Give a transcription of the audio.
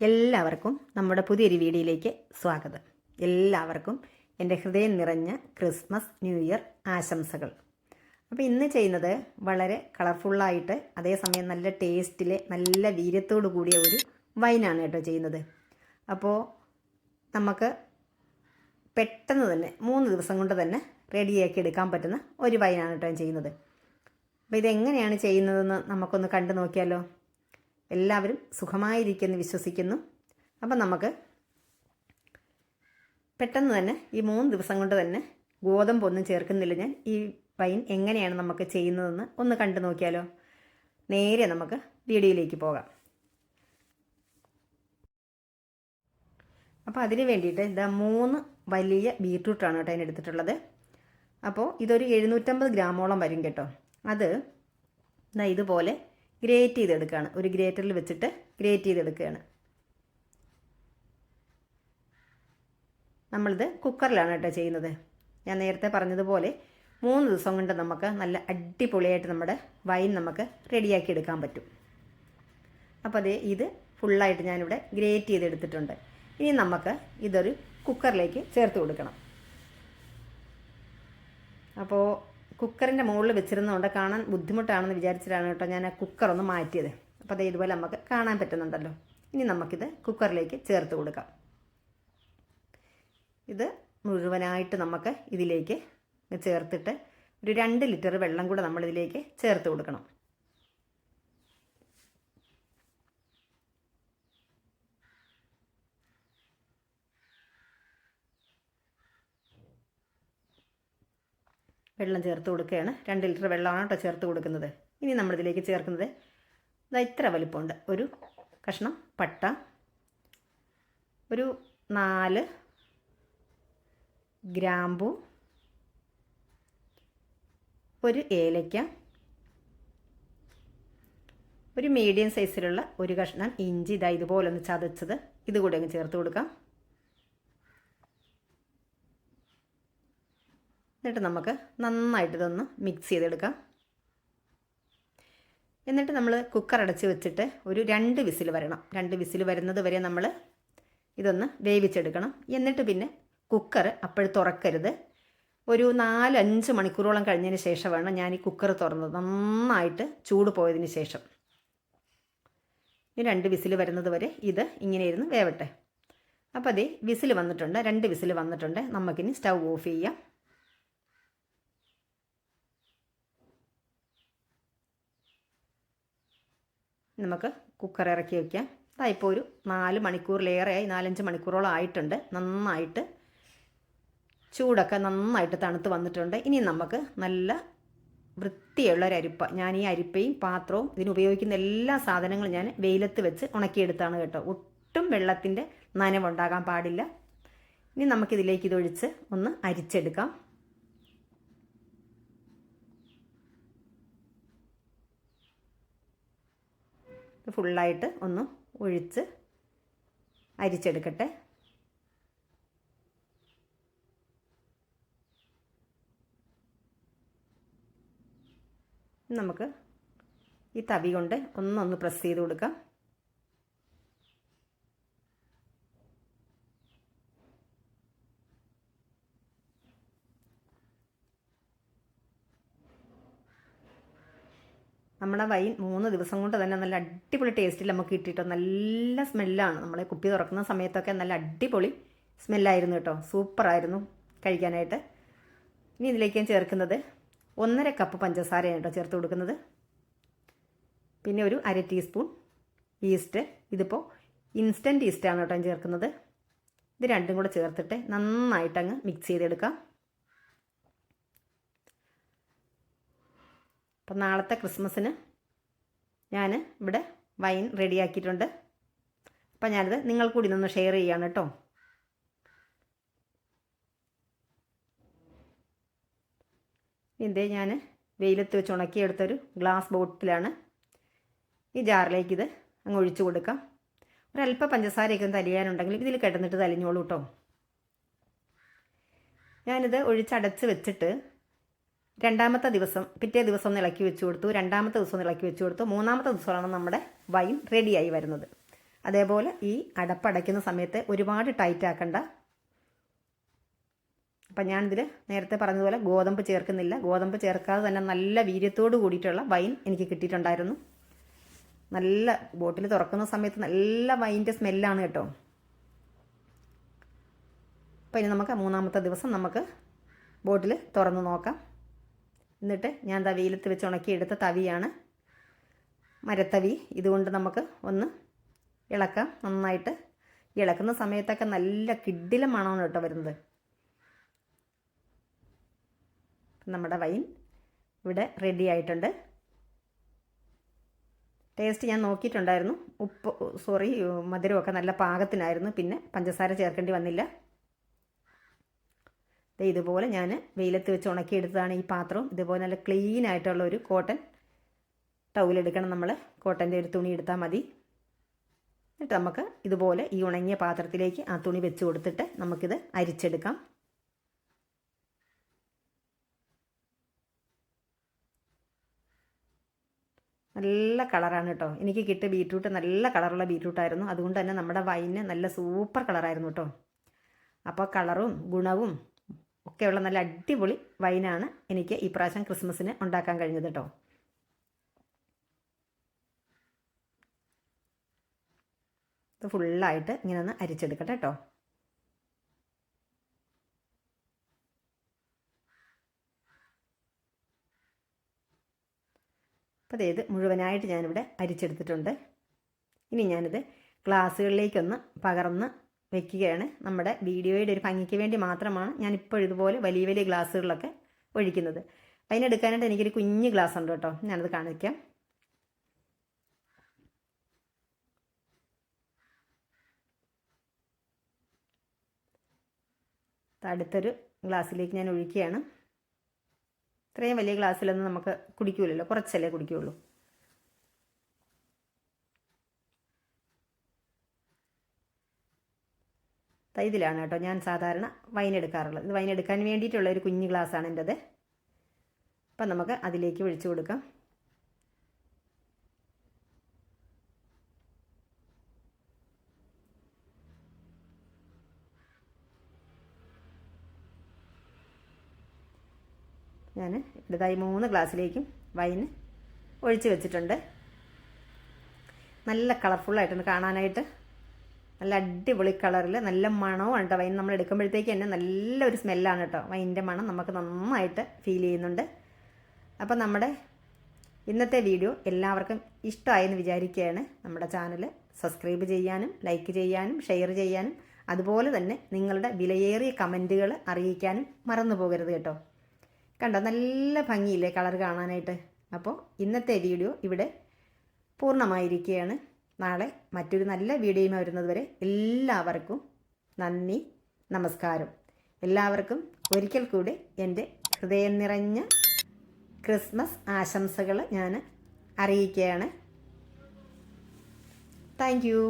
എല്ലാവർക്കും നമ്മുടെ പുതിയൊരു വീഡിയോയിലേക്ക് സ്വാഗതം. എല്ലാവർക്കും എൻ്റെ ഹൃദയം നിറഞ്ഞ ക്രിസ്മസ് ന്യൂ ഇയർ ആശംസകൾ. അപ്പോൾ ഇന്ന് ചെയ്യുന്നത് വളരെ കളർഫുള്ളായിട്ട് അതേസമയം നല്ല ടേസ്റ്റിൽ നല്ല വീര്യത്തോടു കൂടിയ ഒരു വൈനാണ് കേട്ടോ ചെയ്യുന്നത്. അപ്പോൾ നമുക്ക് പെട്ടെന്ന് തന്നെ 3 ദിവസം കൊണ്ട് തന്നെ റെഡിയാക്കി എടുക്കാൻ പറ്റുന്ന ഒരു വൈനാണ് കേട്ടോ ചെയ്യുന്നത്. അപ്പോൾ ഇതെങ്ങനെയാണ് ചെയ്യുന്നതെന്ന് നമുക്കൊന്ന് കണ്ടു നോക്കിയാലോ. എല്ലാവരും സുഖമായിരിക്കുമെന്ന് വിശ്വസിക്കുന്നു. അപ്പം നമുക്ക് പെട്ടെന്ന് തന്നെ ഈ 3 ദിവസം കൊണ്ട് തന്നെ ഗോതമ്പൊന്നും ചേർക്കുന്നില്ല ഞാൻ. ഈ വൈൻ എങ്ങനെയാണ് നമുക്ക് ചെയ്യുന്നതെന്ന് ഒന്ന് കണ്ടു നോക്കിയാലോ. നേരെ നമുക്ക് വീഡിയോയിലേക്ക് പോകാം. അപ്പോൾ അതിന് വേണ്ടിയിട്ട് ഇതാ 3 വലിയ ബീറ്റ്റൂട്ടാണ് കേട്ടോ അതിനെടുത്തിട്ടുള്ളത്. അപ്പോൾ ഇതൊരു 750 ഗ്രാമോളം വരും കേട്ടോ. അത് ഇതുപോലെ ഗ്രേറ്റ് ചെയ്തെടുക്കുകയാണ്. ഒരു ഗ്രേറ്ററിൽ വെച്ചിട്ട് ഗ്രേറ്റ് ചെയ്തെടുക്കുകയാണ്. നമ്മളിത് കുക്കറിലാണ് കേട്ടോ ചെയ്യുന്നത്. ഞാൻ നേരത്തെ പറഞ്ഞതുപോലെ 3 ദിവസം കൊണ്ട് നമുക്ക് നല്ല അടിപൊളിയായിട്ട് നമ്മുടെ വൈൻ നമുക്ക് റെഡിയാക്കി എടുക്കാൻ പറ്റും. അപ്പോൾ ഇത് ഫുള്ളായിട്ട് ഞാനിവിടെ ഗ്രേറ്റ് ചെയ്തെടുത്തിട്ടുണ്ട്. ഇനി നമുക്ക് ഇതൊരു കുക്കറിലേക്ക് ചേർത്ത് കൊടുക്കണം. അപ്പോൾ കുക്കറിൻ്റെ മുകളിൽ വെച്ചിരുന്നതുകൊണ്ട് കാണാൻ ബുദ്ധിമുട്ടാണെന്ന് വിചാരിച്ചിട്ടാണ് കേട്ടോ ഞാൻ ആ കുക്കറൊന്ന് മാറ്റിയത്. അപ്പോൾ ഇതുപോലെ നമുക്ക് കാണാൻ പറ്റുന്നുണ്ടല്ലോ. ഇനി നമുക്കിത് കുക്കറിലേക്ക് ചേർത്ത് കൊടുക്കാം. ഇത് മുഴുവനായിട്ട് നമുക്ക് ഇതിലേക്ക് ചേർത്തിട്ട് ഒരു 2 ലിറ്റർ വെള്ളം കൂടെ നമ്മളിതിലേക്ക് ചേർത്ത് കൊടുക്കണം. വെള്ളം ചേർത്ത് കൊടുക്കുകയാണ്. 2 ലിറ്റർ വെള്ളമാണ് കേട്ടോ ചേർത്ത് കൊടുക്കുന്നത്. ഇനി നമ്മളിതിലേക്ക് ചേർക്കുന്നത് ഇത്ര വലിപ്പമുണ്ട് ഒരു കഷ്ണം പട്ട, ഒരു 4 ഗ്രാമ്പു, ഒരു ഏലക്ക, ഒരു മീഡിയം സൈസിലുള്ള ഒരു കഷ്ണം ഇഞ്ചി ഇതുപോലെ ഒന്ന് ചതച്ചത് ഇതുകൂടെ അങ്ങ് ചേർത്ത് കൊടുക്കാം. എന്നിട്ട് നമുക്ക് നന്നായിട്ട് ഇതൊന്ന് മിക്സ് ചെയ്തെടുക്കാം. എന്നിട്ട് നമ്മൾ കുക്കർ അടച്ച് വെച്ചിട്ട് ഒരു 2 വിസിൽ വരണം. 2 വിസിൽ വരുന്നത് വരെ നമ്മൾ ഇതൊന്ന് വേവിച്ചെടുക്കണം. എന്നിട്ട് പിന്നെ കുക്കർ അപ്പോൾ തുറക്കരുത്. ഒരു 4-5 മണിക്കൂറോളം കഴിഞ്ഞതിന് ശേഷമാണ് ഞാൻ ഈ കുക്കർ തുറന്നത്, നന്നായിട്ട് ചൂട് പോയതിന് ശേഷം. ഈ 2 വിസിൽ വരുന്നത് വരെ ഇത് ഇങ്ങനെ ഇരുന്ന് വേവട്ടെ. അപ്പോൾ വിസിൽ വന്നിട്ടുണ്ട്, 2 വിസിൽ വന്നിട്ടുണ്ട്. നമുക്കിനി സ്റ്റൗ ഓഫ് ചെയ്യാം. നമുക്ക് കുക്കർ ഇറക്കി വയ്ക്കാം. ഇപ്പോൾ ഒരു 4 മണിക്കൂറിലേറെയായി, 4-5 മണിക്കൂറോളം ആയിട്ടുണ്ട്. നന്നായിട്ട് ചൂടൊക്കെ നന്നായിട്ട് തണുത്ത് വന്നിട്ടുണ്ട്. ഇനി നമുക്ക് നല്ല വൃത്തിയുള്ള ഒരു അരിപ്പ, ഞാൻ ഈ അരിപ്പയും പാത്രവും ഇതിനുപയോഗിക്കുന്ന എല്ലാ സാധനങ്ങളും ഞാൻ വെയിലത്ത് വെച്ച് ഉണക്കിയെടുത്താണ് കേട്ടോ. ഒട്ടും വെള്ളത്തിൻ്റെ നനവുണ്ടാകാൻ പാടില്ല. ഇനി നമുക്കിതിലേക്ക് ഇതൊഴിച്ച് ഒന്ന് അരിച്ചെടുക്കാം. ഫുള്ളായിട്ട് ഒന്ന് ഒഴിച്ച് അരിച്ചെടുക്കട്ടെ. നമുക്ക് ഈ തവി കൊണ്ട് ഒന്നൊന്ന് പ്രസ് ചെയ്ത് കൊടുക്കാം. നമ്മുടെ വൈൻ 3 ദിവസം കൊണ്ട് തന്നെ നല്ല അടിപൊളി ടേസ്റ്റിൽ നമുക്ക് കിട്ടിയിട്ടോ. നല്ല സ്മെല്ലാണ്. നമ്മളെ കുപ്പി തുറക്കുന്ന സമയത്തൊക്കെ നല്ല അടിപൊളി സ്മെല്ലായിരുന്നു കേട്ടോ. സൂപ്പറായിരുന്നു കഴിക്കാനായിട്ട്. ഇനി ഇതിലേക്ക് ഞാൻ ചേർക്കുന്നത് 1.5 കപ്പ് പഞ്ചസാരയാണ് കേട്ടോ ചേർത്ത് കൊടുക്കുന്നത്. പിന്നെ ഒരു 1/2 ടീസ്പൂൺ ഈസ്റ്റ്. ഇതിപ്പോൾ ഇൻസ്റ്റൻറ്റ് ഈസ്റ്റാണ് കേട്ടോ ഞാൻ ചേർക്കുന്നത്. ഇത് രണ്ടും കൂടെ ചേർത്തിട്ട് നന്നായിട്ടങ്ങ് മിക്സ് ചെയ്തെടുക്കാം. അപ്പം നാളത്തെ ക്രിസ്മസിന് ഞാൻ ഇവിടെ വൈൻ റെഡിയാക്കിയിട്ടുണ്ട്. അപ്പം ഞാനിത് നിങ്ങൾക്ക് കൂടി ഒന്ന് ഷെയർ ചെയ്യാണ് കേട്ടോ. ഞാൻ വെയിലത്ത് വെച്ച് ഉണക്കിയെടുത്തൊരു ഗ്ലാസ് ബോട്ടിലാണ്. ഈ ജാറിലേക്ക് ഇത് അങ്ങ് ഒഴിച്ചു കൊടുക്കാം. ഒരല്പം പഞ്ചസാരയൊക്കെ ഒന്ന് തലിയാനുണ്ടെങ്കിൽ ഇതിൽ കിടന്നിട്ട് തലിഞ്ഞോളൂ കേട്ടോ. ഞാനിത് ഒഴിച്ചടച്ച് വെച്ചിട്ട് 2ാമത്തെ ദിവസം, പിറ്റേ ദിവസം ഒന്ന് ഇളക്കി വെച്ച് കൊടുത്തു, 2ാമത്തെ ദിവസം ഒന്ന് ഇളക്കി വെച്ച് കൊടുത്തു, 3ാമത്തെ ദിവസമാണ് നമ്മുടെ വൈൻ റെഡിയായി വരുന്നത്. അതേപോലെ ഈ അടപ്പടയ്ക്കുന്ന സമയത്ത് ഒരുപാട് ടൈറ്റ് ആക്കണ്ട. അപ്പം ഞാനിതിൽ നേരത്തെ പറഞ്ഞതുപോലെ ഗോതമ്പ് ചേർക്കുന്നില്ല. ഗോതമ്പ് ചേർക്കാതെ തന്നെ നല്ല വീര്യത്തോട് കൂടിയിട്ടുള്ള വൈൻ എനിക്ക് കിട്ടിയിട്ടുണ്ടായിരുന്നു. നല്ല ബോട്ടിൽ തുറക്കുന്ന സമയത്ത് നല്ല വൈൻ്റെ സ്മെല്ലാണ് കേട്ടോ. അപ്പോൾ ഇനി നമുക്ക് മൂന്നാമത്തെ ദിവസം നമുക്ക് ബോട്ടിൽ തുറന്ന് നോക്കാം. എന്നിട്ട് ഞാൻ വെയിലത്ത് വെച്ച് ഉണക്കിയെടുത്ത തവിയാണ്, മരത്തവി. ഇതുകൊണ്ട് നമുക്ക് ഒന്ന് ഇളക്കാം നന്നായിട്ട്. ഇളക്കുന്ന സമയത്തൊക്കെ നല്ല കിടിലം മണമാണ് കേട്ടോ വരുന്നത്. നമ്മുടെ വൈൻ ഇവിടെ റെഡി ആയിട്ടുണ്ട്. ടേസ്റ്റ് ഞാൻ നോക്കിയിട്ടുണ്ടായിരുന്നു. മധുരമൊക്കെ നല്ല പാകത്തിനായിരുന്നു. പിന്നെ പഞ്ചസാര ചേർക്കേണ്ടി വന്നില്ല. ഇതുപോലെ ഞാൻ വെയിലത്ത് വെച്ച് ഉണക്കിയെടുത്തതാണ് ഈ പാത്രവും. ഇതുപോലെ നല്ല ക്ലീൻ ആയിട്ടുള്ള ഒരു കോട്ടൺ ടൗലെടുക്കണം. നമ്മൾ കോട്ടൻ്റെ ഒരു തുണി എടുത്താൽ മതി. എന്നിട്ട് നമുക്ക് ഇതുപോലെ ഈ ഉണങ്ങിയ പാത്രത്തിലേക്ക് ആ തുണി വെച്ച് കൊടുത്തിട്ട് നമുക്കിത് അരിച്ചെടുക്കാം. നല്ല കളറാണ് കേട്ടോ. എനിക്ക് കിട്ടിയ ബീറ്റ്റൂട്ട് നല്ല കളറുള്ള ബീറ്റ്റൂട്ടായിരുന്നു. അതുകൊണ്ട് തന്നെ നമ്മുടെ വൈന് നല്ല സൂപ്പർ കളറായിരുന്നു കേട്ടോ. അപ്പോൾ കളറും ഗുണവും ഒക്കെയുള്ള നല്ല അടിപൊളി വൈനാണ് എനിക്ക് ഈ പ്രാവശ്യം ക്രിസ്മസിന് ഉണ്ടാക്കാൻ കഴിഞ്ഞത് കേട്ടോ. ഇത് ഫുള്ളായിട്ട് ഇങ്ങനെ ഒന്ന് അരിച്ചെടുക്കട്ടെ കേട്ടോ. അപ്പോൾ ഇത് മുഴുവനായിട്ട് ഞാനിവിടെ അരിച്ചെടുത്തിട്ടുണ്ട്. ഇനി ഞാനിത് ഗ്ലാസ്സുകളിലേക്കൊന്ന് പകർന്ന് വയ്ക്കുകയാണ്. നമ്മുടെ വീഡിയോയുടെ ഒരു ഭംഗിക്ക് വേണ്ടി മാത്രമാണ് ഞാനിപ്പോൾ ഇതുപോലെ വലിയ വലിയ ഗ്ലാസ്സുകളിലൊക്കെ ഒഴിക്കുന്നത്. അതിനെടുക്കാനായിട്ട് എനിക്കൊരു കുഞ്ഞ് ഗ്ലാസ് ഉണ്ട് കേട്ടോ. ഞാനത് കാണിക്കാം. അടുത്തൊരു ഗ്ലാസ്സിലേക്ക് ഞാൻ ഒഴിക്കുകയാണ്. ഇത്രയും വലിയ ഗ്ലാസ്സിലൊന്നും നമുക്ക് കുടിക്കൂലല്ലോ, കുറച്ചല്ലേ കുടിക്കുകയുള്ളൂ. ഇതിലാണ് കേട്ടോ ഞാൻ സാധാരണ വൈൻ എടുക്കാറുള്ളത്. ഇത് വൈൻ എടുക്കാൻ വേണ്ടിയിട്ടുള്ള ഒരു കുഞ്ഞ് ഗ്ലാസ്സാണ് എൻ്റെത്. അപ്പം നമുക്ക് അതിലേക്ക് ഒഴിച്ചു കൊടുക്കാം. ഞാൻ ഇവിടുത്തെ 3 ഗ്ലാസ്സിലേക്കും വൈന് ഒഴിച്ച് വെച്ചിട്ടുണ്ട്. നല്ല കളർഫുള്ളായിട്ടുണ്ട് കാണാനായിട്ട്. നല്ല അടിപൊളി കളറിൽ നല്ല മണവും കേട്ടോ. വൈൻ നമ്മൾ എടുക്കുമ്പോഴത്തേക്ക് തന്നെ നല്ലൊരു സ്മെല്ലാണ് കേട്ടോ. വൈൻ്റെ മണം നമുക്ക് നന്നായിട്ട് ഫീൽ ചെയ്യുന്നുണ്ട്. അപ്പം നമ്മുടെ ഇന്നത്തെ വീഡിയോ എല്ലാവർക്കും ഇഷ്ടമായെന്ന് വിചാരിക്കുകയാണ്. നമ്മുടെ ചാനൽ സബ്സ്ക്രൈബ് ചെയ്യാനും ലൈക്ക് ചെയ്യാനും ഷെയർ ചെയ്യാനും അതുപോലെ തന്നെ നിങ്ങളുടെ വിലയേറിയ കമൻറ്റുകൾ അറിയിക്കാനും മറന്നു പോകരുത് കേട്ടോ. കണ്ടോ നല്ല ഭംഗിയില്ലേ കളർ കാണാനായിട്ട്. അപ്പോൾ ഇന്നത്തെ വീഡിയോ ഇവിടെ പൂർണ്ണമായിരിക്കുകയാണ്. നാളെ മറ്റൊരു നല്ല വീഡിയോയുമായി വരുന്നത് വരെ എല്ലാവർക്കും നന്ദി, നമസ്കാരം. എല്ലാവർക്കും ഒരിക്കൽ കൂടി എൻ്റെ ഹൃദയം നിറഞ്ഞ ക്രിസ്മസ് ആശംസകൾ ഞാൻ അറിയിക്കുകയാണ്. Thank you.